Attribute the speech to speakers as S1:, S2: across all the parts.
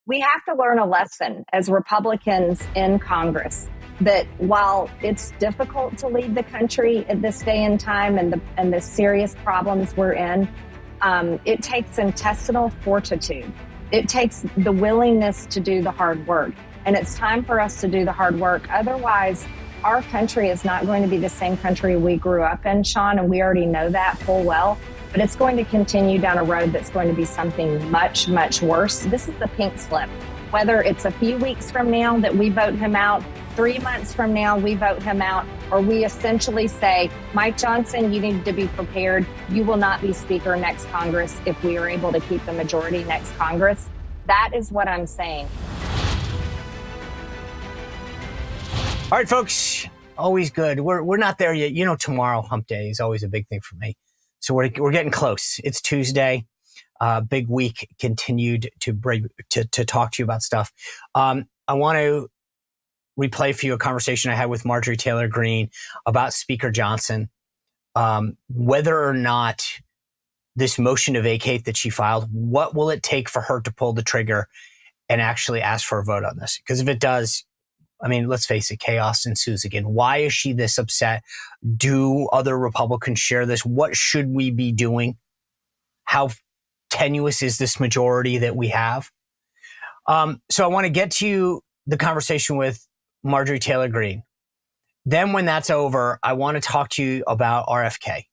S1: We have to learn a lesson as Republicans in Congress that while it's difficult to lead the country at this day and time and the serious problems we're in, it takes intestinal fortitude. It takes the willingness to do the hard work. And it's time for us to do the hard work. Otherwise, our country is not going to be the same country we grew up in, Sean, and we already know that full well. But it's going to continue down a road that's going to be something much, much worse. This is the pink slip. Whether it's a few weeks from now that we vote him out, 3 months from now we vote him out, or we essentially say, Mike Johnson, you need to be prepared. You will not be Speaker next Congress if we are able to keep the majority next Congress. That is what I'm saying.
S2: All right, folks, always good. We're not there yet. You know, tomorrow, hump day, is always a big thing for me. So we're getting close. It's Tuesday. Big week continued to talk to you about stuff. I want to replay for you a conversation I had with Marjorie Taylor Greene about Speaker Johnson, whether or not this motion to vacate that she filed, what will it take for her to pull the trigger and actually ask for a vote on this? Because if it does, I mean, let's face it, chaos ensues again. Why is she this upset? Do other Republicans share this? What should we be doing? How tenuous is this majority that we have? So I want to get to the conversation with Marjorie Taylor Greene. Then when that's over, I want to talk to you about RFK.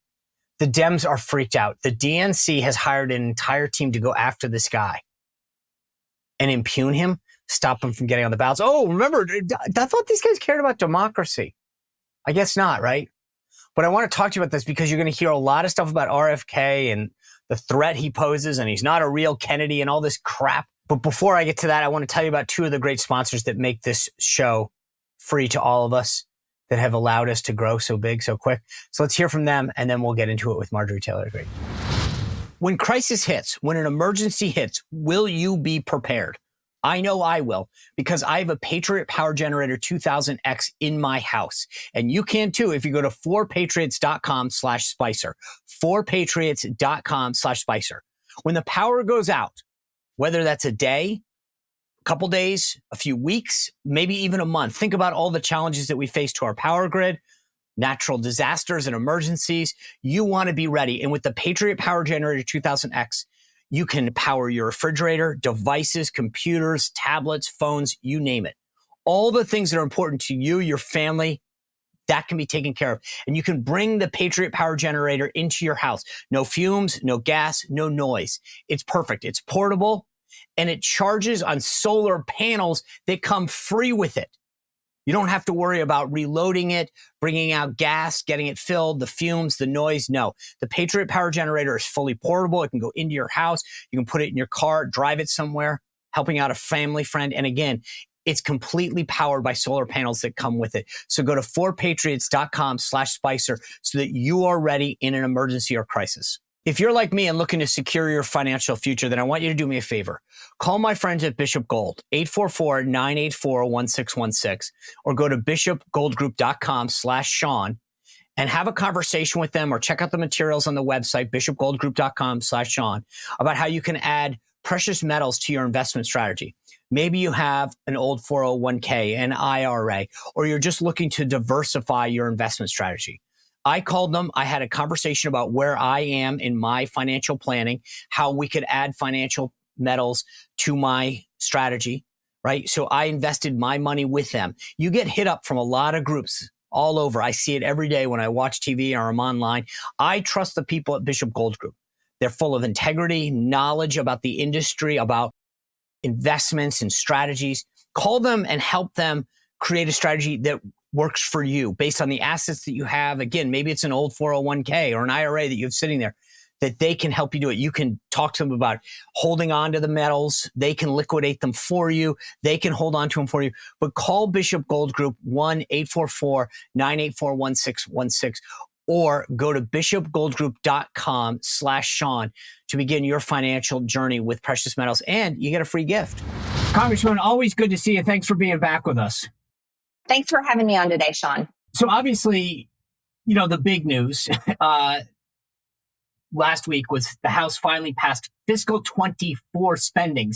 S2: The Dems are freaked out. The DNC has hired an entire team to go after this guy and impugn him, stop him from getting on the ballots. Oh, remember, I thought these guys cared about democracy. I guess not, right? But I want to talk to you about this because you're going to hear a lot of stuff about RFK and the threat he poses, and he's not a real Kennedy and all this crap. But before I get to that, I want to tell you about two of the great sponsors that make this show free to all of us, that have allowed us to grow so big, so quick. So let's hear from them, and then we'll get into it with Marjorie Taylor Greene. When crisis hits, when an emergency hits, will you be prepared? I know I will, because I have a Patriot Power Generator 2000X in my house. And you can too if you go to 4patriots.com/Spicer. 4patriots.com/Spicer. When the power goes out, whether that's a day, a couple days, a few weeks, maybe even a month, think about all the challenges that we face to our power grid, natural disasters and emergencies. You want to be ready. And with the Patriot Power Generator 2000X, you can power your refrigerator, devices, computers, tablets, phones, you name it. All the things that are important to you, your family, that can be taken care of. And you can bring the Patriot Power Generator into your house. No fumes, no gas, no noise. It's perfect. It's portable, and it charges on solar panels that come free with it. You don't have to worry about reloading it, bringing out gas, getting it filled, the fumes, the noise. No, the Patriot Power Generator is fully portable. It can go into your house. You can put it in your car, drive it somewhere, helping out a family friend. And again, it's completely powered by solar panels that come with it. So go to 4patriots.com/Spicer so that you are ready in an emergency or crisis. If you're like me and looking to secure your financial future, then I want you to do me a favor. Call my friends at Bishop Gold, 844-984-1616, or go to bishopgoldgroup.com/Sean and have a conversation with them, or check out the materials on the website, bishopgoldgroup.com/Sean, about how you can add precious metals to your investment strategy. Maybe you have an old 401k, an IRA, or you're just looking to diversify your investment strategy. I called them. I had a conversation about where I am in my financial planning, how we could add financial metals to my strategy, right? So I invested my money with them. You get hit up from a lot of groups all over. I see it every day when I watch TV or I'm online. I trust the people at Bishop Gold Group. They're full of integrity, knowledge about the industry, about investments and strategies. Call them and help them create a strategy that works for you based on the assets that you have. Again, maybe it's an old 401k or an IRA that you have sitting there, that they can help you do it. You can talk to them about holding on to the metals. They can liquidate them for you. They can hold on to them for you. But call Bishop Gold Group 1-844-984-1616 or go to bishopgoldgroup.com/Sean to begin your financial journey with precious metals, and you get a free gift. Congressman, always good to see you. Thanks for being back with us.
S1: Thanks for having me on today, Sean.
S2: So obviously, you know, the big news last week was the House finally passed fiscal 24 spending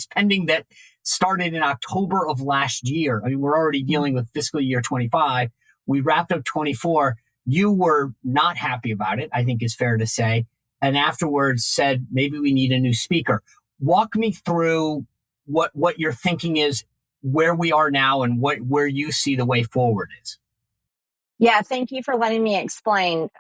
S2: that started in October of last year. I mean, we're already dealing with fiscal year 25. We wrapped up 24. You were not happy about it, I think is fair to say. And afterwards said, maybe we need a new speaker. Walk me through what your thinking is, where we are now, and where you see the way forward is.
S1: Yeah, thank you for letting me explain.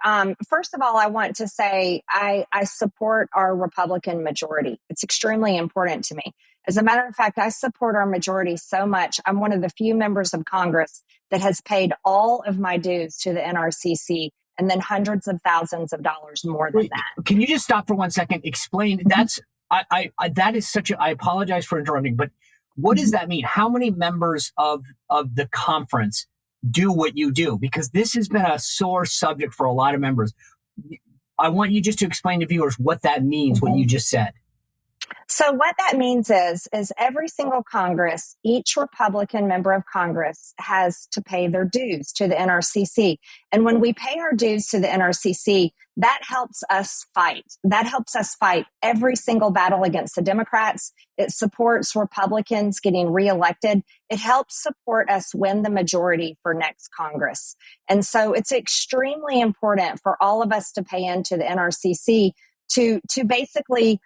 S1: First of all, I want to say I support our Republican majority. It's extremely important to me. As a matter of fact, I support our majority so much. I'm one of the few members of Congress that has paid all of my dues to the NRCC and then hundreds of thousands of dollars more than that.
S2: Can you just stop for 1 second? Explain. That is such a, I apologize for interrupting, but what does that mean? How many members of the conference do what you do? Because this has been a sore subject for a lot of members. I want you just to explain to viewers what that means, what you just said.
S1: So what that means is every single Congress, each Republican member of Congress has to pay their dues to the NRCC. And when we pay our dues to the NRCC, that helps us fight. That helps us fight every single battle against the Democrats. It supports Republicans getting reelected. It helps support us win the majority for next Congress. And so it's extremely important for all of us to pay into the NRCC to basically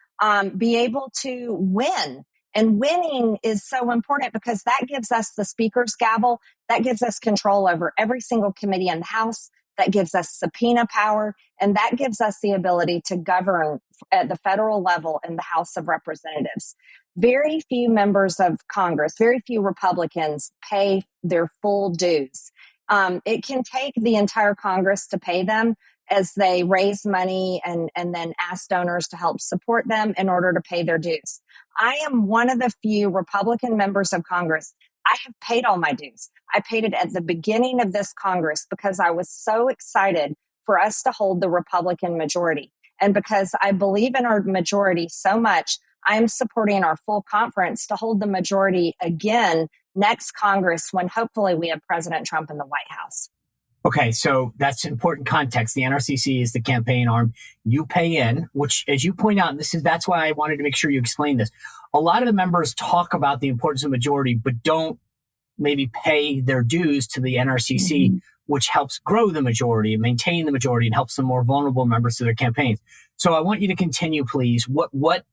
S1: be able to win. And winning is so important because that gives us the speaker's gavel. That gives us control over every single committee in the House. That gives us subpoena power. And that gives us the ability to govern at the federal level in the House of Representatives. Very few members of Congress, very few Republicans pay their full dues. It can take the entire Congress to pay them, as they raise money and then ask donors to help support them in order to pay their dues. I am one of the few Republican members of Congress. I have paid all my dues. I paid it at the beginning of this Congress because I was so excited for us to hold the Republican majority. And because I believe in our majority so much, I am supporting our full conference to hold the majority again next Congress when hopefully we have President Trump in the White House.
S2: Okay, so that's important context. The NRCC is the campaign arm. You pay in, which, as you point out, that's why I wanted to make sure you explain this. A lot of the members talk about the importance of majority, but don't maybe pay their dues to the NRCC, which helps grow the majority and maintain the majority and helps the more vulnerable members to their campaigns. So I want you to continue, please. What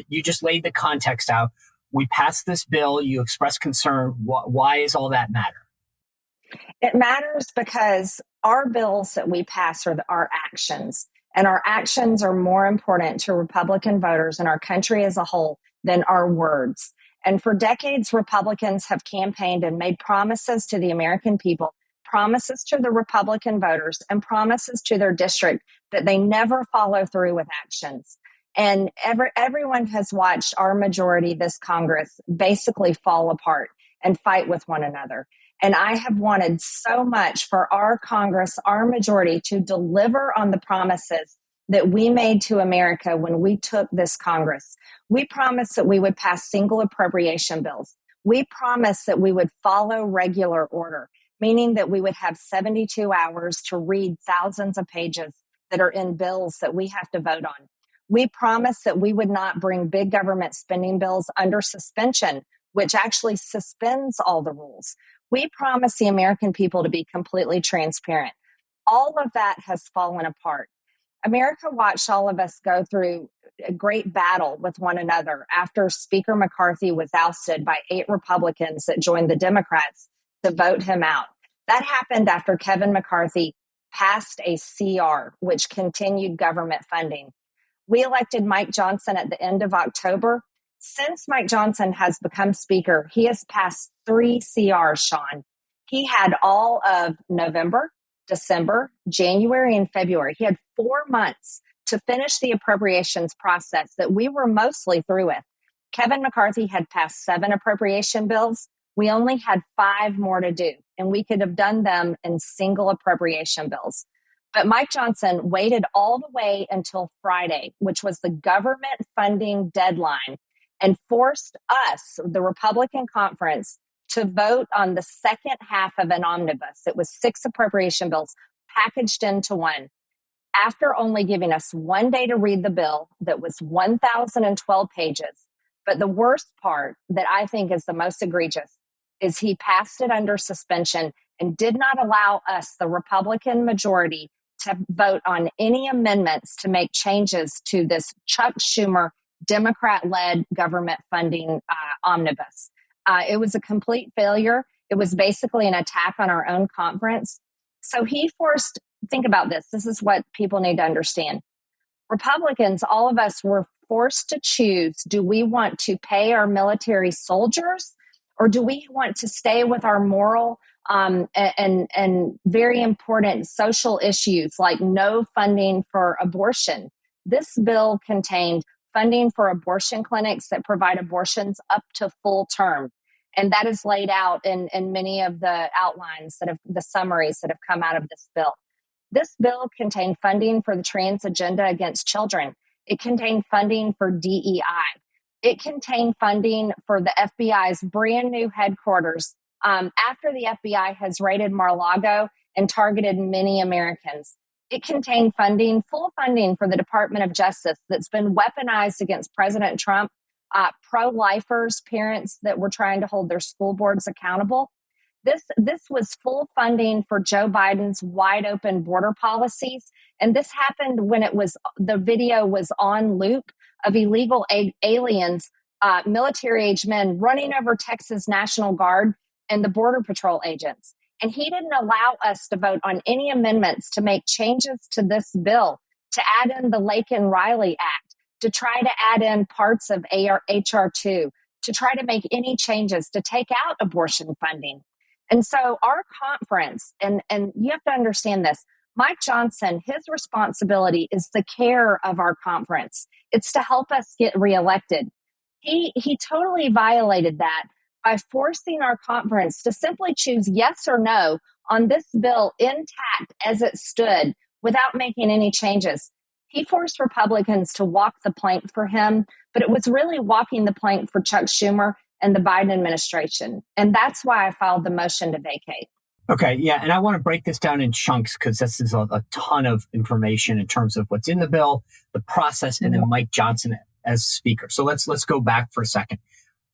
S2: you just laid the context out. We passed this bill. You expressed concern. Why is all that matter?
S1: It matters because our bills that we pass are our actions, and our actions are more important to Republican voters and our country as a whole than our words. And for decades, Republicans have campaigned and made promises to the American people, promises to the Republican voters, and promises to their district that they never follow through with actions. And everyone has watched our majority, this Congress, basically fall apart and fight with one another. And I have wanted so much for our Congress, our majority, to deliver on the promises that we made to America when we took this Congress. We promised that we would pass single appropriation bills. We promised that we would follow regular order, meaning that we would have 72 hours to read thousands of pages that are in bills that we have to vote on. We promised that we would not bring big government spending bills under suspension, which actually suspends all the rules. We promised the American people to be completely transparent. All of that has fallen apart. America watched all of us go through a great battle with one another after Speaker McCarthy was ousted by 8 Republicans that joined the Democrats to vote him out. That happened after Kevin McCarthy passed a CR, which continued government funding. We elected Mike Johnson at the end of October. Since Mike Johnson has become Speaker, he has passed 3 CRs, Sean. He had all of November, December, January, and February. He had 4 months to finish the appropriations process that we were mostly through with. Kevin McCarthy had passed 7 appropriation bills. We only had 5 more to do, and we could have done them in single appropriation bills. But Mike Johnson waited all the way until Friday, which was the government funding deadline, and forced us, the Republican conference, to vote on the second half of an omnibus. It was 6 appropriation bills packaged into one. After only giving us 1 day to read the bill that was 1,012 pages, But the worst part that I think is the most egregious is he passed it under suspension and did not allow us, the Republican majority, to vote on any amendments to make changes to this Chuck Schumer Democrat-led government funding omnibus. It was a complete failure. It was basically an attack on our own conference. So he forced, think about this. This is what people need to understand. Republicans, all of us were forced to choose, do we want to pay our military soldiers or do we want to stay with our moral and very important social issues like no funding for abortion? This bill contained funding for abortion clinics that provide abortions up to full term. And that is laid out in many of the outlines the summaries that have come out of this bill. This bill contained funding for the trans agenda against children. It contained funding for DEI. It contained funding for the FBI's brand new headquarters after the FBI has raided Mar-a-Lago and targeted many Americans. It contained funding, full funding for the Department of Justice that's been weaponized against President Trump, pro-lifers, parents that were trying to hold their school boards accountable. This was full funding for Joe Biden's wide open border policies. And this happened when the video was on loop of illegal aliens, military-age men running over Texas National Guard and the Border Patrol agents. And he didn't allow us to vote on any amendments to make changes to this bill, to add in the Laken-Riley Act, to try to add in parts of HR 2, to try to make any changes to take out abortion funding. And so our conference, and you have to understand this, Mike Johnson, his responsibility is the care of our conference. It's to help us get reelected. He totally violated that by forcing our conference to simply choose yes or no on this bill intact as it stood without making any changes. He forced Republicans to walk the plank for him, but it was really walking the plank for Chuck Schumer and the Biden administration. And that's why I filed the motion to vacate.
S2: Okay, yeah, and I want to break this down in chunks because this is a ton of information in terms of what's in the bill, the process, and then Mike Johnson as speaker. So let's go back for a second.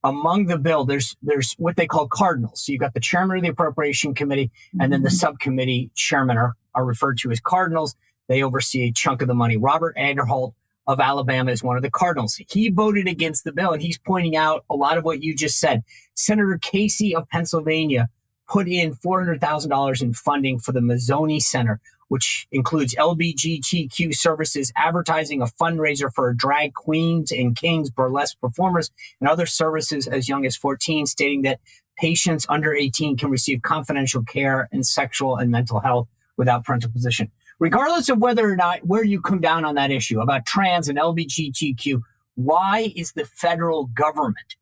S2: Among the bill, there's what they call cardinals. So you've got the chairman of the Appropriation Committee, and then the subcommittee chairmen are referred to as cardinals. They oversee a chunk of the money. Robert Aderholt of Alabama is one of the cardinals. He voted against the bill, and he's pointing out a lot of what you just said. Senator Casey of Pennsylvania put in $400,000 in funding for the Mazzoni Center, which includes LGBTQ services, advertising, a fundraiser for drag queens and kings, burlesque performers, and other services as young as 14, stating that patients under 18 can receive confidential care in sexual and mental health without parental position. Regardless of whether or not where you come down on that issue about trans and LGBTQ, why is the federal government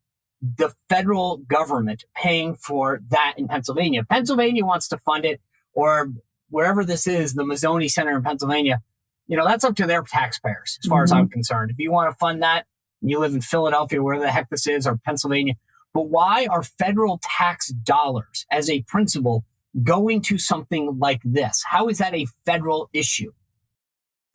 S2: paying for that in Pennsylvania? If Pennsylvania wants to fund it, or wherever this is, the Mazzoni Center in Pennsylvania, that's up to their taxpayers, as far as I'm concerned. If you want to fund that, you live in Philadelphia, where the heck this is, or Pennsylvania. But why are federal tax dollars, as a principle, going to something like this? How is that a federal issue?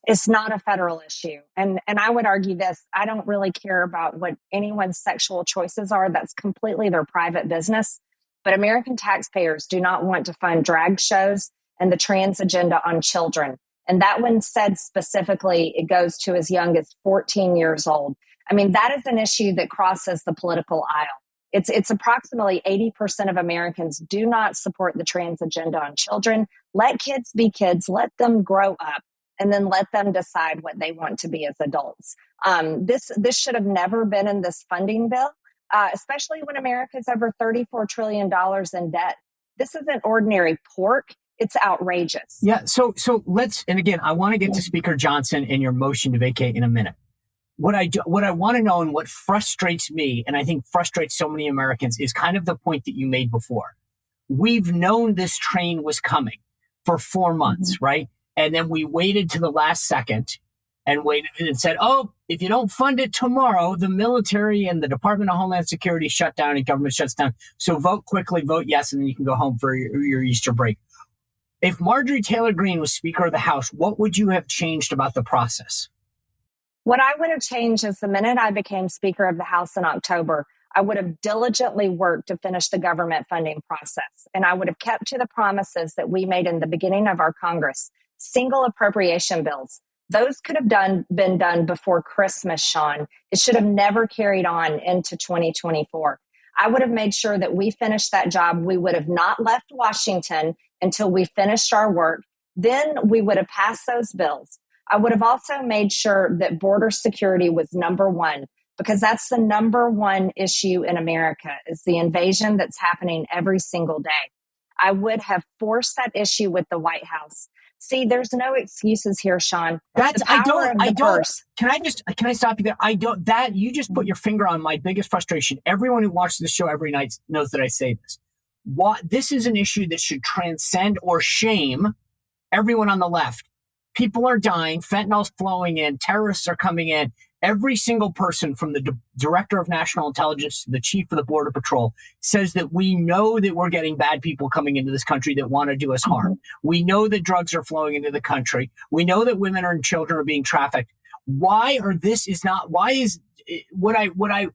S1: It's not a federal issue. And I would argue this, I don't really care about what anyone's sexual choices are. That's completely their private business. But American taxpayers do not want to fund drag shows and the trans agenda on children. And that one said specifically, it goes to as young as 14 years old. I mean, that is an issue that crosses the political aisle. It's approximately 80% of Americans do not support the trans agenda on children. Let kids be kids, let them grow up, and then let them decide what they want to be as adults. This should have never been in this funding bill, especially when America's over $34 trillion in debt. This isn't ordinary pork. It's outrageous.
S2: Yeah. So let's, and again, I want to get to Speaker Johnson and your motion to vacate in a minute. What I want to know, and what frustrates me, and I think frustrates so many Americans, is kind of the point that you made before. We've known this train was coming for 4 months, right? And then we waited to the last second and waited and said, oh, if you don't fund it tomorrow, the military and the Department of Homeland Security shut down and government shuts down. So vote quickly, vote yes, and then you can go home for your Easter break. If Marjorie Taylor Greene was Speaker of the House, what would you have changed about the process?
S1: What I would have changed is the minute I became Speaker of the House in October, I would have diligently worked to finish the government funding process. And I would have kept to the promises that we made in the beginning of our Congress. Single appropriation bills. Those could have been done before Christmas, Sean. It should have never carried on into 2024. I would have made sure that we finished that job. We would have not left Washington until we finished our work. Then we would have passed those bills. I would have also made sure that border security was number one, because that's the number one issue in America, is the invasion that's happening every single day. I would have forced that issue with the White House. See, there's no excuses here, Sean.
S2: Can I stop you there? You just put your finger on my biggest frustration. Everyone who watches the show every night knows that I say this. This is an issue that should transcend or shame everyone on the left. People are dying, fentanyl's flowing in, terrorists are coming in. Every single person from the director of national intelligence to the chief of the border patrol says that we know that we're getting bad people coming into this country that want to do us harm. We know that drugs are flowing into the country. We know that women and children are being trafficked. What I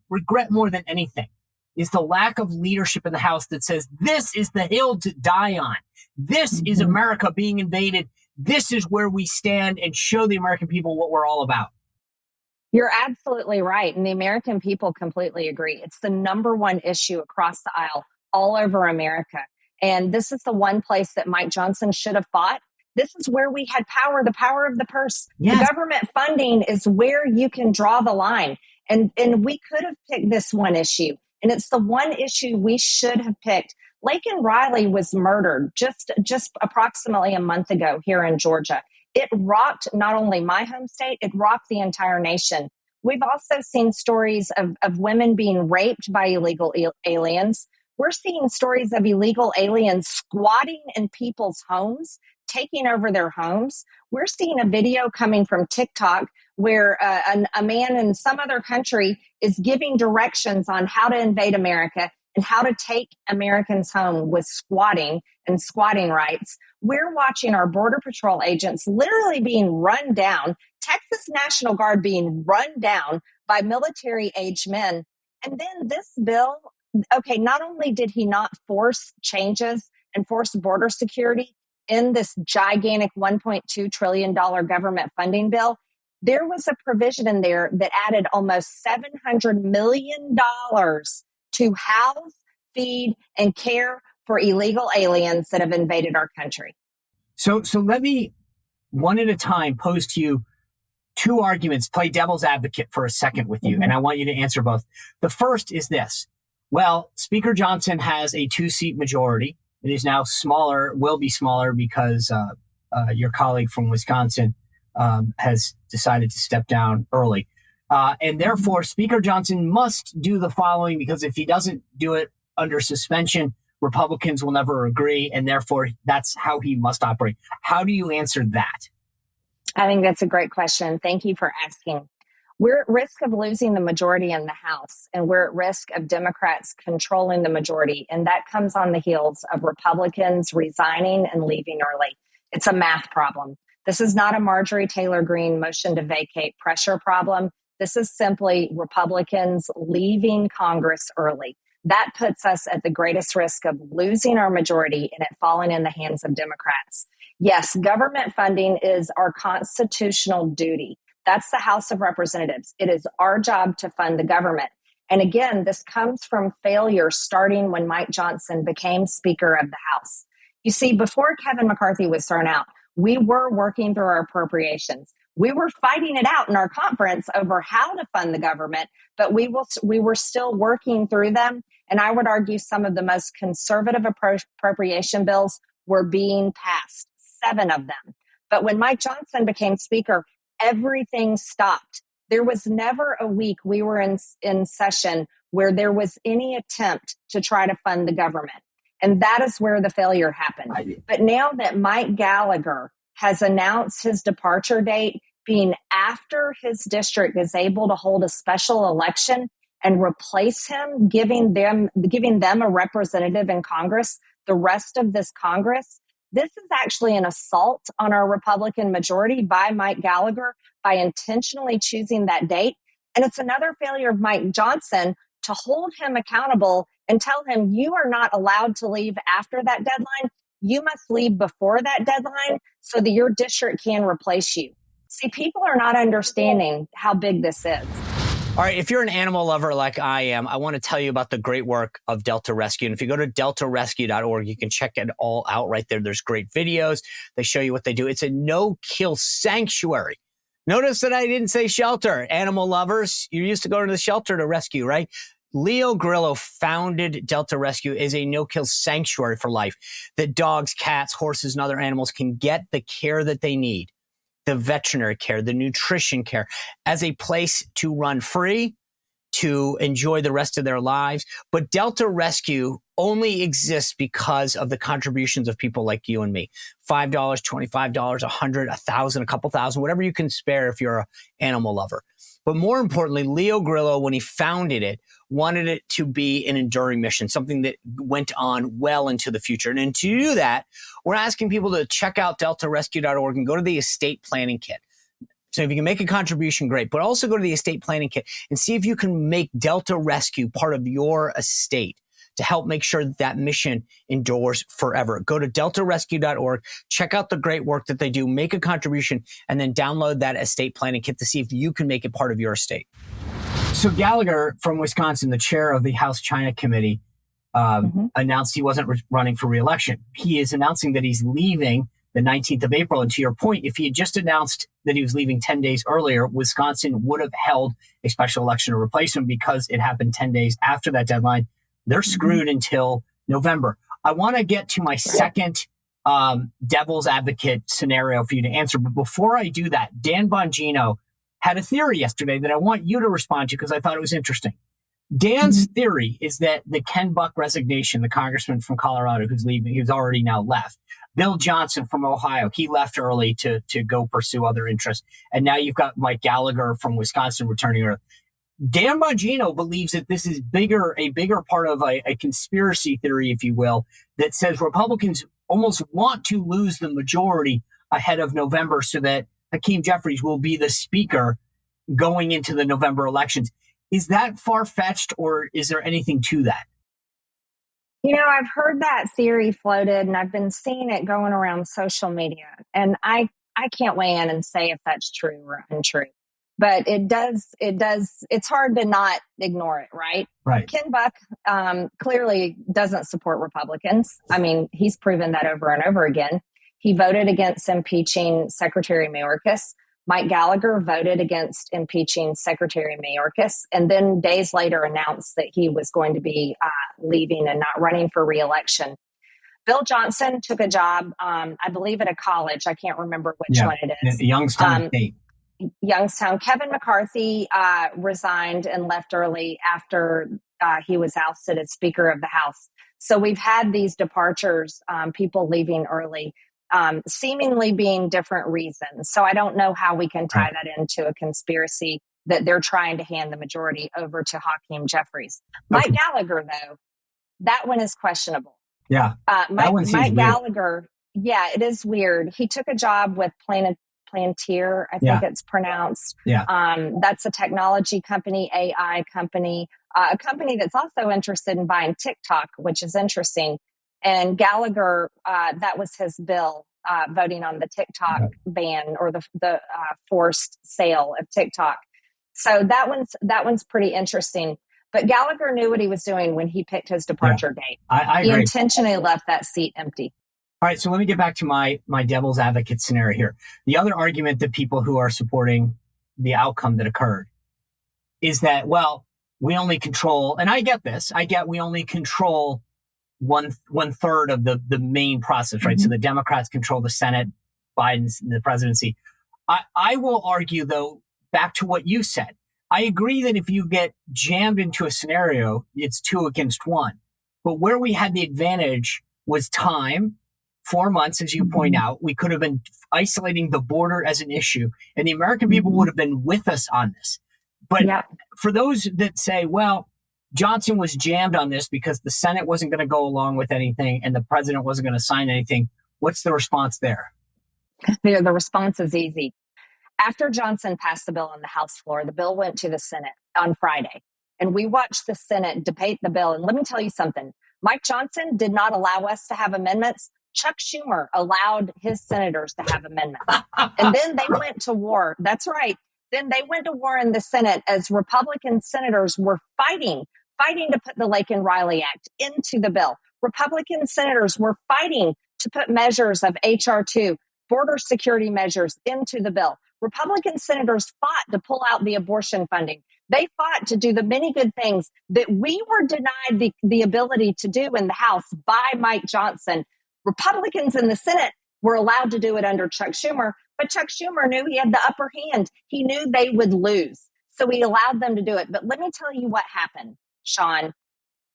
S2: regret more than anything is the lack of leadership in the House that says this is the hill to die on. This is America being invaded. This is where we stand and show the American people what we're all about.
S1: You're absolutely right. And the American people completely agree. It's the number one issue across the aisle, all over America. And this is the one place that Mike Johnson should have fought. This is where we had power, the power of the purse. Yes. The government funding is where you can draw the line. And we could have picked this one issue. And it's the one issue we should have picked. Laken Riley was murdered just approximately a month ago here in Georgia. It rocked not only my home state, it rocked the entire nation. We've also seen stories of women being raped by illegal aliens. We're seeing stories of illegal aliens squatting in people's homes, taking over their homes. We're seeing a video coming from TikTok where a man in some other country is giving directions on how to invade America and how to take Americans home with squatting and squatting rights. We're watching our Border Patrol agents literally being run down, Texas National Guard being run down by military-aged men. And then this bill, not only did he not force changes and force border security in this gigantic $1.2 trillion government funding bill, there was a provision in there that added almost $700 million to house, feed, and care for illegal aliens that have invaded our country.
S2: So let me, one at a time, pose to you two arguments, play devil's advocate for a second with you, and I want you to answer both. The first is this. Well, Speaker Johnson has a 2-seat majority. It is now smaller, will be smaller because your colleague from Wisconsin has decided to step down early. And therefore, Speaker Johnson must do the following, because if he doesn't do it under suspension, Republicans will never agree, and therefore that's how he must operate. How do you answer that?
S1: I think that's a great question. Thank you for asking. We're at risk of losing the majority in the House, and we're at risk of Democrats controlling the majority, and that comes on the heels of Republicans resigning and leaving early. It's a math problem. This is not a Marjorie Taylor Greene motion to vacate pressure problem. This is simply Republicans leaving Congress early. That puts us at the greatest risk of losing our majority and it falling in the hands of Democrats. Yes, government funding is our constitutional duty. That's the House of Representatives. It is our job to fund the government. And again, this comes from failure starting when Mike Johnson became Speaker of the House. You see, before Kevin McCarthy was thrown out, we were working through our appropriations. We were fighting it out in our conference over how to fund the government, but we were still working through them. And I would argue some of the most conservative appropriation bills were being passed, 7 of them. But when Mike Johnson became Speaker, everything stopped. There was never a week we were in session where there was any attempt to try to fund the government. And that is where the failure happened. But now that Mike Gallagher has announced his departure date being after his district is able to hold a special election and replace him, giving them a representative in Congress, the rest of this Congress, This is actually an assault on our Republican majority by Mike Gallagher by intentionally choosing that date. And it's another failure of Mike Johnson to hold him accountable and tell him you are not allowed to leave after that deadline. You must leave before that deadline so that your district can replace you. See, people are not understanding how big this is.
S2: All right, if you're an animal lover like I am, I want to tell you about the great work of Delta Rescue. And if you go to deltarescue.org, you can check it all out right there. There's great videos. They show you what they do. It's a no-kill sanctuary. Notice that I didn't say shelter. Animal lovers, you're used to going to the shelter to rescue, right? Leo Grillo founded Delta Rescue as a no-kill sanctuary for life that dogs, cats, horses, and other animals can get the care that they need. The veterinary care, the nutrition care, as a place to run free, to enjoy the rest of their lives. But Delta Rescue only exists because of the contributions of people like you and me. $5, $25, $100, $1,000, a couple thousand, whatever you can spare if you're an animal lover. But more importantly, Leo Grillo, when he founded it, wanted it to be an enduring mission, something that went on well into the future. And to do that, we're asking people to check out deltarescue.org and go to the estate planning kit. So if you can make a contribution, great. But also go to the estate planning kit and see if you can make Delta Rescue part of your estate to help make sure that that mission endures forever. Go to deltarescue.org, check out the great work that they do, make a contribution, and then download that estate planning kit to see if you can make it part of your estate. So Gallagher from Wisconsin, the chair of the House China Committee, announced he wasn't running for re-election. He is announcing that he's leaving the 19th of April. And to your point, if he had just announced that he was leaving 10 days earlier, Wisconsin would have held a special election to replace him because it happened 10 days after that deadline. They're screwed until November. I want to get to my second devil's advocate scenario for you to answer. But before I do that, Dan Bongino had a theory yesterday that I want you to respond to because I thought it was interesting. Dan's theory is that the Ken Buck resignation, the congressman from Colorado who's leaving, who's already now left, Bill Johnson from Ohio, he left early to go pursue other interests. And now you've got Mike Gallagher from Wisconsin returning early. Dan Bongino believes that this is a bigger part of a conspiracy theory, if you will, that says Republicans almost want to lose the majority ahead of November so that Hakeem Jeffries will be the speaker going into the November elections. Is that far-fetched, or is there anything to that?
S1: You know, I've heard that theory floated, and I've been seeing it going around social media. And I can't weigh in and say if that's true or untrue. But it's hard to not ignore it, right?
S2: Right.
S1: Ken Buck clearly doesn't support Republicans. I mean, he's proven that over and over again. He voted against impeaching Secretary Mayorkas. Mike Gallagher voted against impeaching Secretary Mayorkas, and then days later announced that he was going to be leaving and not running for re-election. Bill Johnson took a job, I believe, at a college. I can't remember which one it is.
S2: Youngstown State.
S1: Youngstown. Kevin McCarthy resigned and left early after he was ousted as Speaker of the House. So we've had these departures, people leaving early, seemingly being different reasons. So I don't know how we can tie that into a conspiracy that they're trying to hand the majority over to Hakeem Jeffries. Mike Gallagher, though, that one is questionable.
S2: Yeah.
S1: Mike Gallagher, yeah, it is weird. He took a job with Palantir, I think it's pronounced.
S2: Yeah.
S1: That's a technology company, AI company, a company that's also interested in buying TikTok, which is interesting. And Gallagher, that was his bill, voting on the TikTok ban or the forced sale of TikTok. So that one's pretty interesting. But Gallagher knew what he was doing when he picked his departure date.
S2: I
S1: he
S2: agree.
S1: Intentionally left that seat empty.
S2: All right, so let me get back to my devil's advocate scenario here. The other argument that people who are supporting the outcome that occurred is that, well, we only control, and I get this, we only control one third of the main process, right? So the Democrats control the Senate, Biden's the presidency. I will argue, though, back to what you said. I agree that if you get jammed into a scenario, it's 2 against 1. But where we had the advantage was time, 4 months, as you point out. We could have been isolating the border as an issue, and the American people would have been with us on this. But for those that say, well, Johnson was jammed on this because the Senate wasn't going to go along with anything and the president wasn't going to sign anything, What's the response there?
S1: The response is easy. After Johnson passed the bill on the House floor, the bill went to the Senate on Friday. And we watched the Senate debate the bill. And let me tell you something. Mike Johnson did not allow us to have amendments. Chuck Schumer allowed his senators to have amendments. And then they went to war. That's right. Then they went to war in the Senate as Republican senators were fighting to put the Lake and Riley Act into the bill. Republican senators were fighting to put measures of H.R. 2, border security measures, into the bill. Republican senators fought to pull out the abortion funding. They fought to do the many good things that we were denied the ability to do in the House by Mike Johnson. Republicans in the Senate were allowed to do it under Chuck Schumer, but Chuck Schumer knew he had the upper hand. He knew they would lose, so he allowed them to do it. But let me tell you what happened, Sean.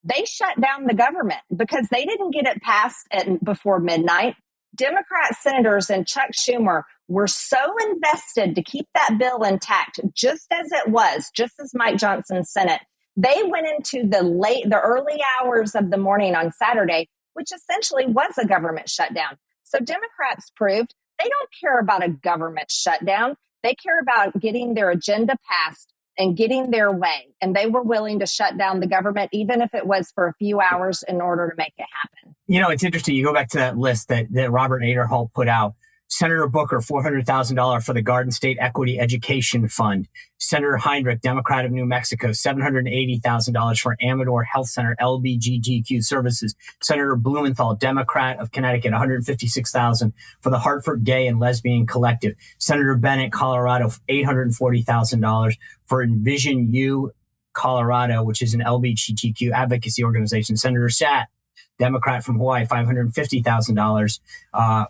S1: They shut down the government because they didn't get it passed before midnight. Democrat senators and Chuck Schumer were so invested to keep that bill intact, just as it was, just as Mike Johnson's Senate. They went into the early hours of the morning on Saturday, which essentially was a government shutdown. So Democrats proved they don't care about a government shutdown. They care about getting their agenda passed and getting their way. And they were willing to shut down the government, even if it was for a few hours, in order to make it happen.
S2: You know, it's interesting. You go back to that list that Robert Naderholt put out. Senator Booker, $400,000 for the Garden State Equity Education Fund. Senator Heinrich, Democrat of New Mexico, $780,000 for Amador Health Center LBGTQ services. Senator Blumenthal, Democrat of Connecticut, $156,000 for the Hartford Gay and Lesbian Collective. Senator Bennett, Colorado, $840,000 for Envision U Colorado, which is an LGBTQ advocacy organization. Senator Satt, Democrat from Hawaii, $550,000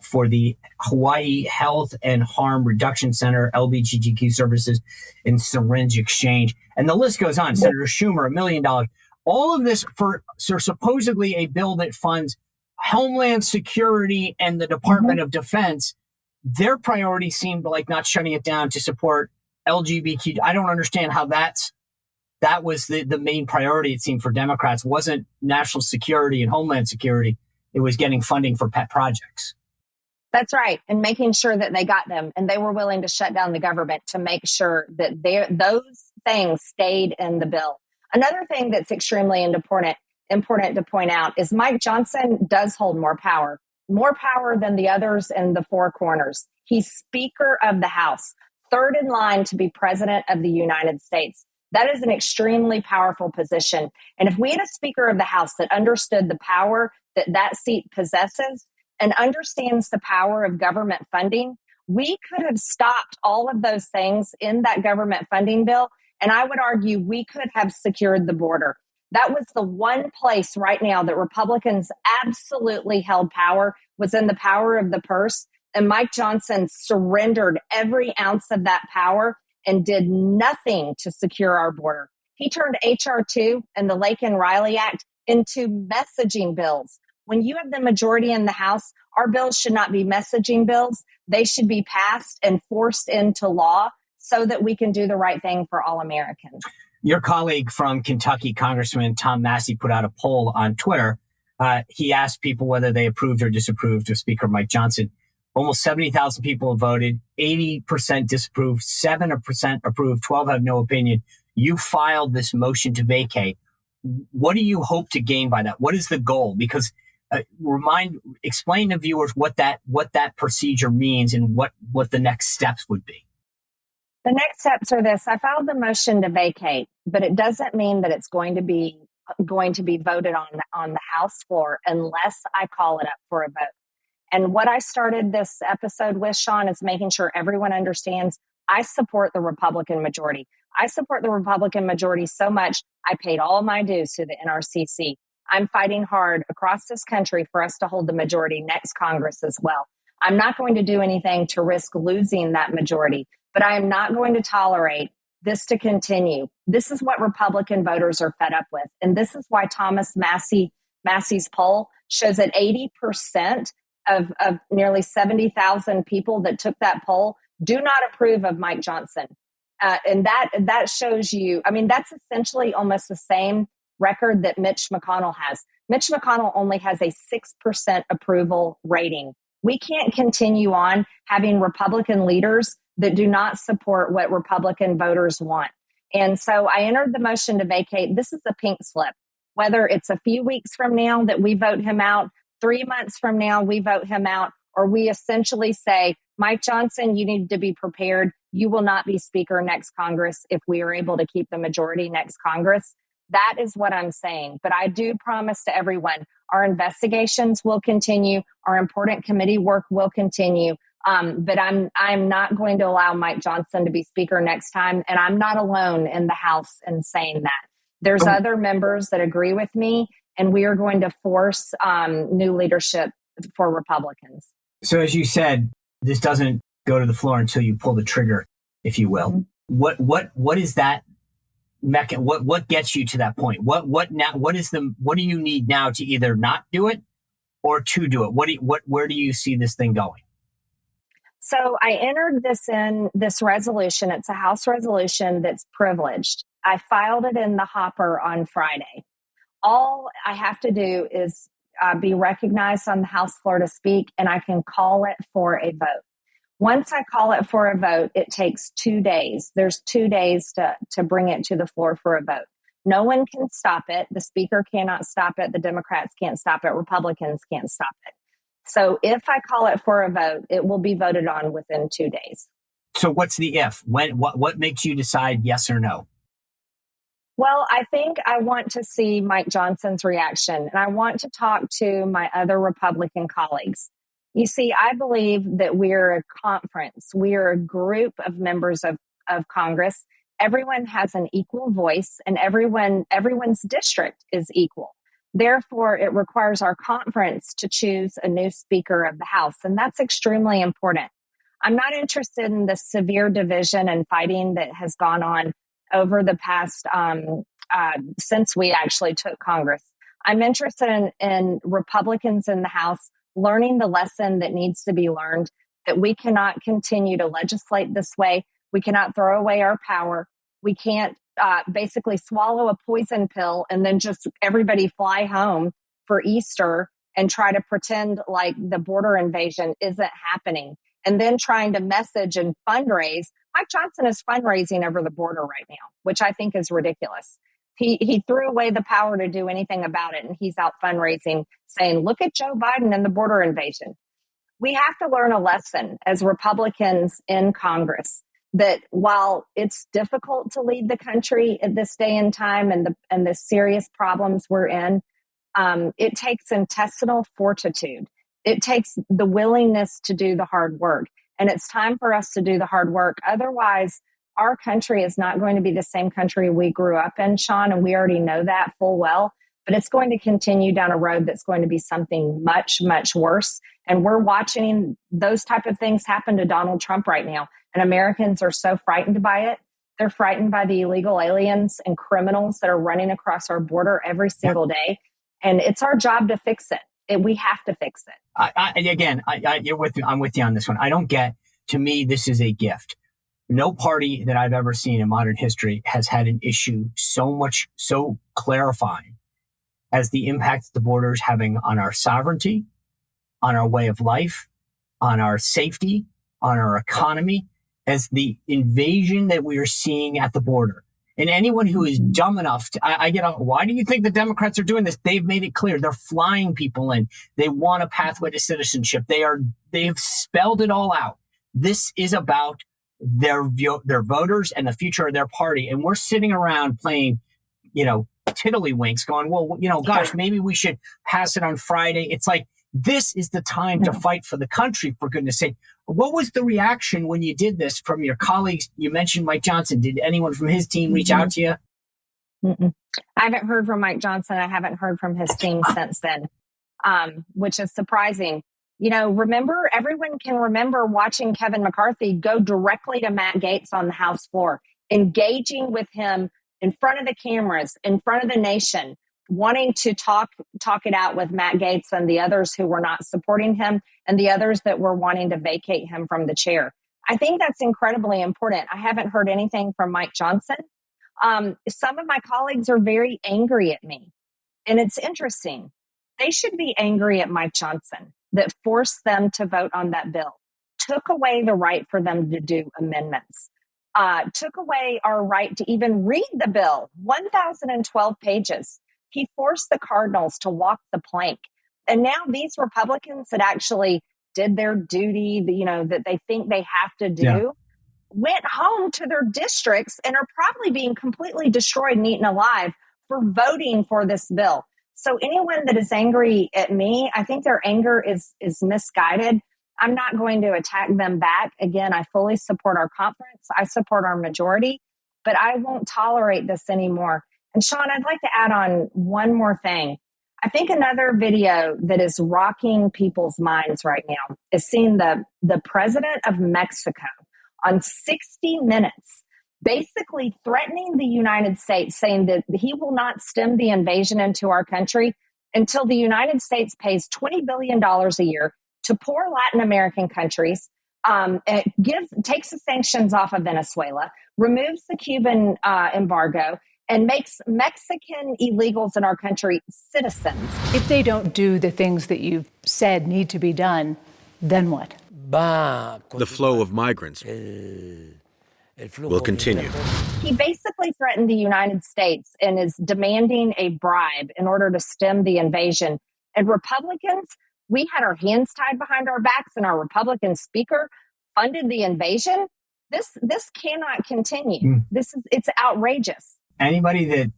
S2: for the Hawaii Health and Harm Reduction Center, LGBTQ services, and syringe exchange. And the list goes on. Senator Schumer, $1 million. All of this for supposedly a bill that funds Homeland Security and the Department of Defense. Their priority seemed like not shutting it down to support LGBT. I don't understand how that was the main priority, it seemed, for Democrats. Wasn't national security and homeland security. It was getting funding for pet projects.
S1: That's right. And making sure that they got them. And they were willing to shut down the government to make sure that those things stayed in the bill. Another thing that's extremely important to point out is Mike Johnson does hold more power than the others in the four corners. He's Speaker of the House, third in line to be President of the United States. That is an extremely powerful position. And if we had a Speaker of the House that understood the power that seat possesses and understands the power of government funding, we could have stopped all of those things in that government funding bill. And I would argue we could have secured the border. That was the one place right now that Republicans absolutely held power, was in the power of the purse. And Mike Johnson surrendered every ounce of that power and did nothing to secure our border. He turned H.R. 2 and the Lake and Riley Act into messaging bills. When you have the majority in the House, our bills should not be messaging bills. They should be passed and forced into law so that we can do the right thing for all Americans.
S2: Your colleague from Kentucky, Congressman Tom Massey, put out a poll on Twitter. He asked people whether they approved or disapproved of Speaker Mike Johnson. Almost 70,000 people voted, 80% disapproved, 7% approved, 12 have no opinion. You filed this motion to vacate. What do you hope to gain by that? What is the goal? Because explain to viewers what that procedure means and what the next steps would be.
S1: The next steps are this. I filed the motion to vacate, but it doesn't mean that it's going to be voted on the House floor unless I call it up for a vote. And what I started this episode with, Sean, is making sure everyone understands I support the Republican majority. I support the Republican majority so much, I paid all my dues to the NRCC. I'm fighting hard across this country for us to hold the majority next Congress as well. I'm not going to do anything to risk losing that majority, but I am not going to tolerate this to continue. This is what Republican voters are fed up with. And this is why Thomas Massey's poll shows that 80% of nearly 70,000 people that took that poll do not approve of Mike Johnson. And that shows you, I mean, that's essentially almost the same record that Mitch McConnell has. Mitch McConnell only has a 6% approval rating. We can't continue on having Republican leaders that do not support what Republican voters want. And so I entered the motion to vacate. This is a pink slip. Whether it's a few weeks from now that we vote him out, 3 months from now we vote him out, or we essentially say, Mike Johnson, you need to be prepared. You will not be Speaker next Congress if we are able to keep the majority next Congress. That is what I'm saying. But I do promise to everyone, our investigations will continue. Our important committee work will continue. But I'm not going to allow Mike Johnson to be Speaker next time. And I'm not alone in the House in saying that. There's other members that agree with me, and we are going to force new leadership for Republicans.
S2: So as you said, this doesn't go to the floor until you pull the trigger, if you will. Mm-hmm. What is that what gets you to that point? What do you need now to either not do it or to do it? Where do you see this thing going?
S1: So I entered this resolution. It's a House resolution that's privileged. I filed it in the hopper on Friday. All I have to do is be recognized on the House floor to speak, and I can call it for a vote. Once I call it for a vote, it takes 2 days. There's 2 days to bring it to the floor for a vote. No one can stop it. The Speaker cannot stop it. The Democrats can't stop it. Republicans can't stop it. So if I call it for a vote, it will be voted on within 2 days.
S2: So what's the if? What makes you decide yes or no?
S1: Well, I think I want to see Mike Johnson's reaction, and I want to talk to my other Republican colleagues. You see, I believe that we're a conference. We're a group of members of Congress. Everyone has an equal voice, and everyone's district is equal. Therefore, it requires our conference to choose a new Speaker of the House, and that's extremely important. I'm not interested in the severe division and fighting that has gone on over the past since we actually took Congress. I'm interested in Republicans in the House learning the lesson that needs to be learned, that we cannot continue to legislate this way. We cannot throw away our power. We can't basically swallow a poison pill and then just everybody fly home for Easter and try to pretend like the border invasion isn't happening. And then trying to message and fundraise. Mike Johnson is fundraising over the border right now, which I think is ridiculous. He threw away the power to do anything about it, and he's out fundraising, saying, look at Joe Biden and the border invasion. We have to learn a lesson as Republicans in Congress that while it's difficult to lead the country at this day and time and the serious problems we're in, it takes intestinal fortitude. It takes the willingness to do the hard work. And it's time for us to do the hard work. Otherwise, our country is not going to be the same country we grew up in, Sean, and we already know that full well. But it's going to continue down a road that's going to be something much, much worse. And we're watching those type of things happen to Donald Trump right now. And Americans are so frightened by it. They're frightened by the illegal aliens and criminals that are running across our border every single day. And it's our job to fix it. We have to fix it.
S2: I'm with you on this one. I don't get, to me, this is a gift. No party that I've ever seen in modern history has had an issue so clarifying as the impact the border is having on our sovereignty, on our way of life, on our safety, on our economy, as the invasion that we are seeing at the border. And anyone who is dumb enough to, I get on, why do you think the Democrats are doing this? They've made it clear. They're flying people in. They want a pathway to citizenship. They've spelled it all out. This is about their voters and the future of their party. And we're sitting around playing, tiddlywinks going, well, gosh, maybe we should pass it on Friday. It's like, this is the time to fight for the country, for goodness sake. What was the reaction when you did this from your colleagues? You mentioned Mike Johnson. Did anyone from his team reach out to you?
S1: I haven't heard from Mike Johnson. I haven't heard from his team since then, which is surprising. Everyone can remember watching Kevin McCarthy go directly to Matt Gaetz on the House floor, engaging with him in front of the cameras, in front of the nation, wanting to talk it out with Matt Gaetz and the others who were not supporting him and the others that were wanting to vacate him from the chair. I think that's incredibly important. I haven't heard anything from Mike Johnson. Some of my colleagues are very angry at me. And it's interesting. They should be angry at Mike Johnson that forced them to vote on that bill, took away the right for them to do amendments, took away our right to even read the bill, 1,012 pages. He forced the Cardinals to walk the plank. And now these Republicans that actually did their duty, that they think they have to do, went home to their districts and are probably being completely destroyed and eaten alive for voting for this bill. So anyone that is angry at me, I think their anger is misguided. I'm not going to attack them back. Again, I fully support our conference. I support our majority, but I won't tolerate this anymore. And Sean, I'd like to add on one more thing. I think another video that is rocking people's minds right now is seeing the president of Mexico on 60 Minutes basically threatening the United States, saying that he will not stem the invasion into our country until the United States pays $20 billion a year to poor Latin American countries, takes the sanctions off of Venezuela, removes the Cuban embargo, and makes Mexican illegals in our country citizens.
S3: If they don't do the things that you've said need to be done, then what?
S4: The flow of migrants will continue.
S1: He basically threatened the United States and is demanding a bribe in order to stem the invasion. And Republicans, we had our hands tied behind our backs and our Republican speaker funded the invasion. This cannot continue. It's outrageous.
S2: Anybody that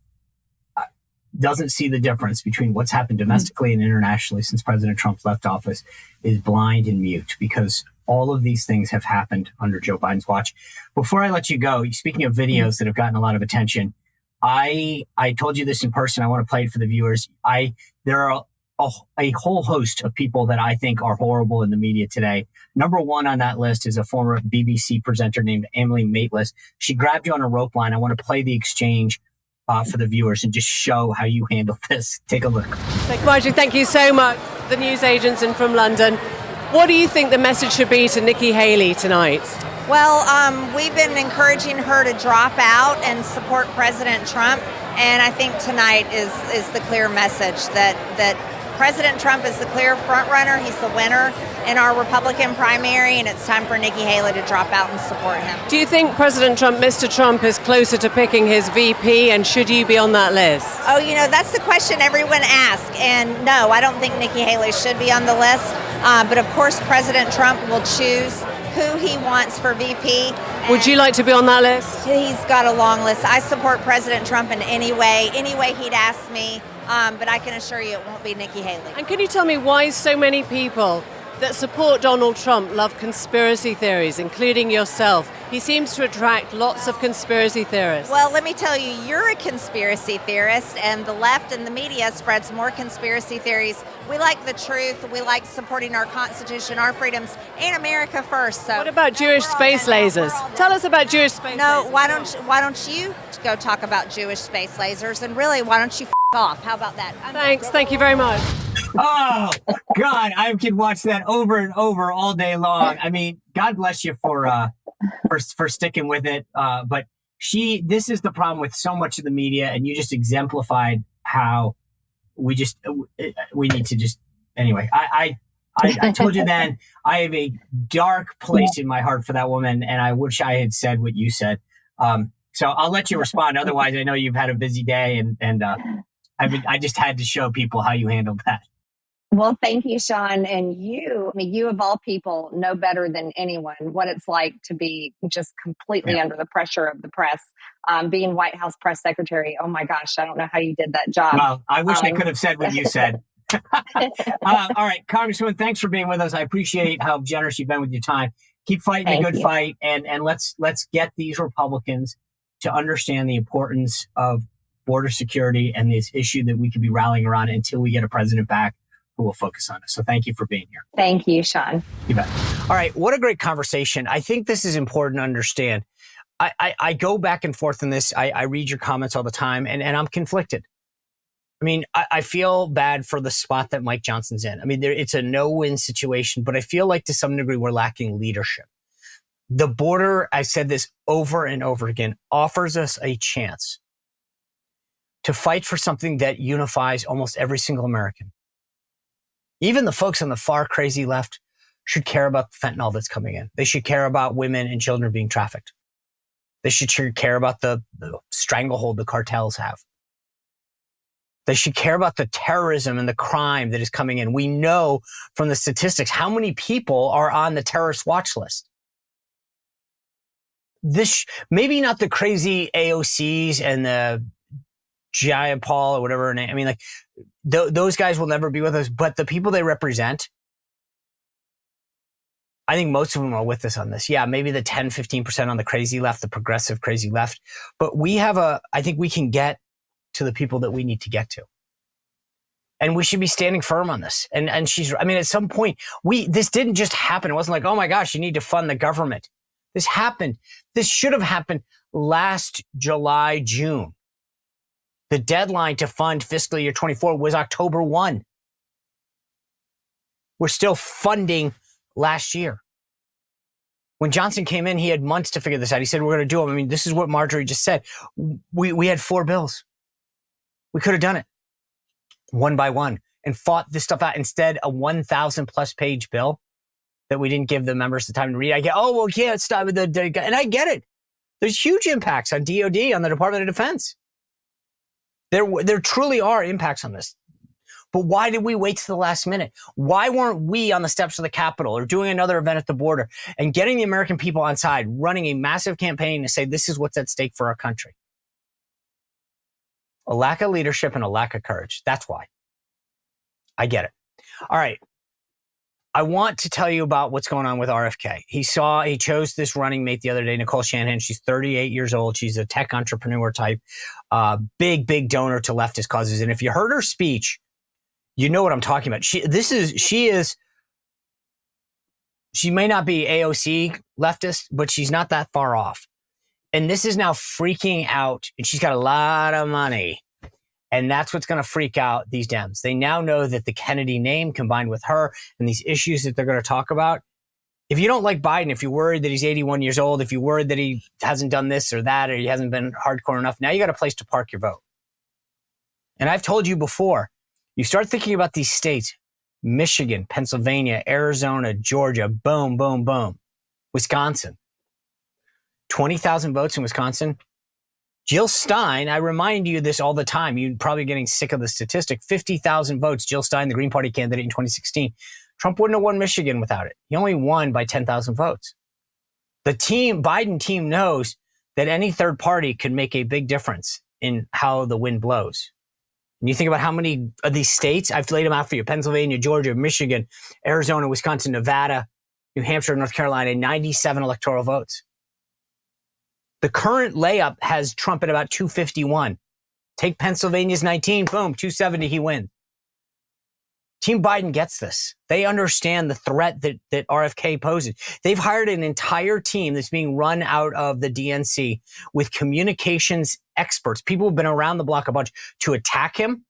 S2: doesn't see the difference between what's happened domestically and internationally since President Trump left office is blind and mute, because all of these things have happened under Joe Biden's watch. Before I let you go, speaking of videos that have gotten a lot of attention, I told you this in person. I want to play it for the viewers. There are a whole host of people that I think are horrible in the media today. Number one on that list is a former BBC presenter named Emily Maitlis. She grabbed you on a rope line. I want to play the exchange for the viewers and just show how you handle this. Take a look.
S5: Marjorie, thank you so much. The news agents and from London. What do you think the message should be to Nikki Haley tonight?
S6: Well, we've been encouraging her to drop out and support President Trump. And I think tonight is the clear message that President Trump is the clear front runner. He's the winner in our Republican primary, and it's time for Nikki Haley to drop out and support him.
S5: Do you think President Trump, Mr. Trump, is closer to picking his VP, and should you be on that list?
S6: Oh, that's the question everyone asks. And no, I don't think Nikki Haley should be on the list. But of course, President Trump will choose who he wants for VP.
S5: Would you like to be on that list?
S6: He's got a long list. I support President Trump in any way he'd ask me. But I can assure you it won't be Nikki Haley.
S5: And can you tell me why so many people that support Donald Trump love conspiracy theories, including yourself? He seems to attract lots of conspiracy theorists.
S6: Well, let me tell you, you're a conspiracy theorist, and the left and the media spreads more conspiracy theories. We like the truth. We like supporting our Constitution, our freedoms, and America first. So,
S5: what about Jewish space lasers? Tell us about Jewish space lasers.
S6: No, why don't you go talk about Jewish space lasers? And really, why don't you off? How about that?
S5: Thanks. Thank you very much.
S2: Oh, God, I could watch that over and over all day long. I mean, God bless you for sticking with it. But this is the problem with so much of the media, and you just exemplified how we need to just, anyway, I told you then, I have a dark place in my heart for that woman, and I wish I had said what you said. So I'll let you respond. Otherwise, I know you've had a busy day, and I just had to show people how you handled that.
S1: Well, thank you, Sean. And you of all people know better than anyone what it's like to be just completely under the pressure of the press. Being White House press secretary, oh my gosh, I don't know how you did that job.
S2: Well, I wish I could have said what you said. All right, Congresswoman, thanks for being with us. I appreciate how generous you've been with your time. Keep fighting the good fight, and let's get these Republicans to understand the importance of border security and this issue that we could be rallying around until we get a president back who will focus on it. So thank you for being here.
S1: Thank you, Sean.
S2: You bet. All right. What a great conversation. I think this is important to understand. I go back and forth in this. I read your comments all the time, and I'm conflicted. I mean, I feel bad for the spot that Mike Johnson's in. I mean, it's a no-win situation, but I feel like to some degree we're lacking leadership. The border, I said this over and over again, offers us a chance to fight for something that unifies almost every single American. Even the folks on the far crazy left should care about the fentanyl that's coming in. They should care about women and children being trafficked. They should care about the stranglehold the cartels have. They should care about the terrorism and the crime that is coming in. We know from the statistics how many people are on the terrorist watch list. This, maybe not the crazy AOCs and the Jaya Paul or whatever her name. I mean, like, those guys will never be with us, but the people they represent, I think most of them are with us on this. Yeah, maybe the 10, 15% on the crazy left, the progressive crazy left. But I think we can get to the people that we need to get to. And we should be standing firm on this. And at some point, this didn't just happen. It wasn't like, oh my gosh, you need to fund the government. This happened. This should have happened last July, June. The deadline to fund fiscal year 24 was October 1. We're still funding last year. When Johnson came in, he had months to figure this out. He said, we're going to do them. I mean, this is what Marjorie just said. We had 4 bills. We could have done it one by one and fought this stuff out. Instead, a 1,000 plus page bill that we didn't give the members the time to read. I get, we can't stop with and I get it. There's huge impacts on DOD, on the Department of Defense. There truly are impacts on this. But why did we wait to the last minute? Why weren't we on the steps of the Capitol or doing another event at the border and getting the American people on side, running a massive campaign to say this is what's at stake for our country? A lack of leadership and a lack of courage. That's why. I get it. All right. I want to tell you about what's going on with RFK. He chose this running mate the other day, Nicole Shanahan. She's 38 years old. She's a tech entrepreneur type, big donor to leftist causes. And if you heard her speech, you know what I'm talking about. She may not be AOC leftist, but she's not that far off. And this is now freaking out. And she's got a lot of money. And that's what's going to freak out these Dems. They now know that the Kennedy name combined with her and these issues that they're going to talk about. If you don't like Biden, if you're worried that he's 81 years old, if you're worried that he hasn't done this or that, or he hasn't been hardcore enough, now you got a place to park your vote. And I've told you before, you start thinking about these states, Michigan, Pennsylvania, Arizona, Georgia, boom, boom, boom. Wisconsin. 20,000 votes in Wisconsin. Jill Stein, I remind you this all the time. You're probably getting sick of the statistic. 50,000 votes, Jill Stein, the Green Party candidate in 2016. Trump wouldn't have won Michigan without it. He only won by 10,000 votes. The Biden team knows that any third party could make a big difference in how the wind blows. And you think about how many of these states, I've laid them out for you: Pennsylvania, Georgia, Michigan, Arizona, Wisconsin, Nevada, New Hampshire, North Carolina, 97 electoral votes. The current layup has Trump at about 251. Take Pennsylvania's 19, boom, 270, he wins. Team Biden gets this. They understand the threat that RFK poses. They've hired an entire team that's being run out of the DNC with communications experts, people who've been around the block a bunch, to attack him,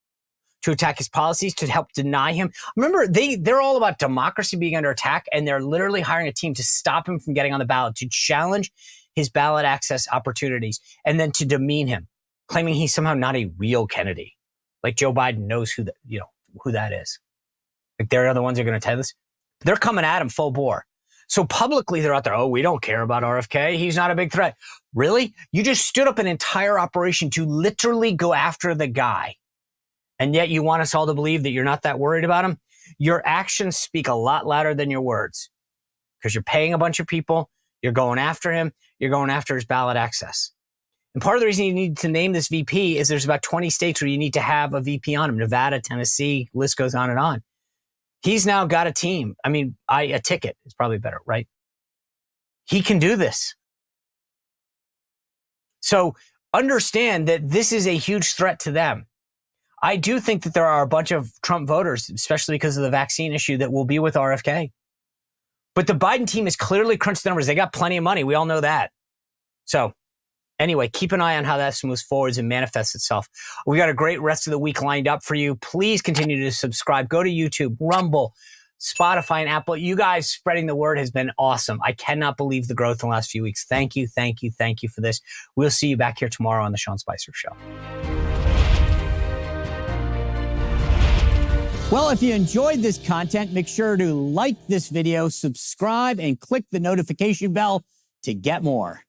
S2: to attack his policies, to help deny him. Remember, they're all about democracy being under attack, and they're literally hiring a team to stop him from getting on the ballot, to challenge his ballot access opportunities, and then to demean him, claiming he's somehow not a real Kennedy. Like Joe Biden knows who that is. Like they're the ones who are going to tell this. They're coming at him full bore. So publicly they're out there, oh, we don't care about RFK. He's not a big threat. Really? You just stood up an entire operation to literally go after the guy. And yet you want us all to believe that you're not that worried about him? Your actions speak a lot louder than your words, because you're paying a bunch of people. You're going after him. You're going after his ballot access. And part of the reason you need to name this VP is there's about 20 states where you need to have a VP on him. Nevada, Tennessee, list goes on and on. He's now got a team. I mean, a ticket is probably better, right? He can do this. So understand that this is a huge threat to them. I do think that there are a bunch of Trump voters, especially because of the vaccine issue, that will be with RFK. But the Biden team has clearly crunched the numbers. They got plenty of money. We all know that. So anyway, keep an eye on how that moves forwards and manifests itself. We got a great rest of the week lined up for you. Please continue to subscribe. Go to YouTube, Rumble, Spotify, and Apple. You guys spreading the word has been awesome. I cannot believe the growth in the last few weeks. Thank you, thank you, thank you for this. We'll see you back here tomorrow on The Sean Spicer Show.
S7: Well, if you enjoyed this content, make sure to like this video, subscribe, and click the notification bell to get more.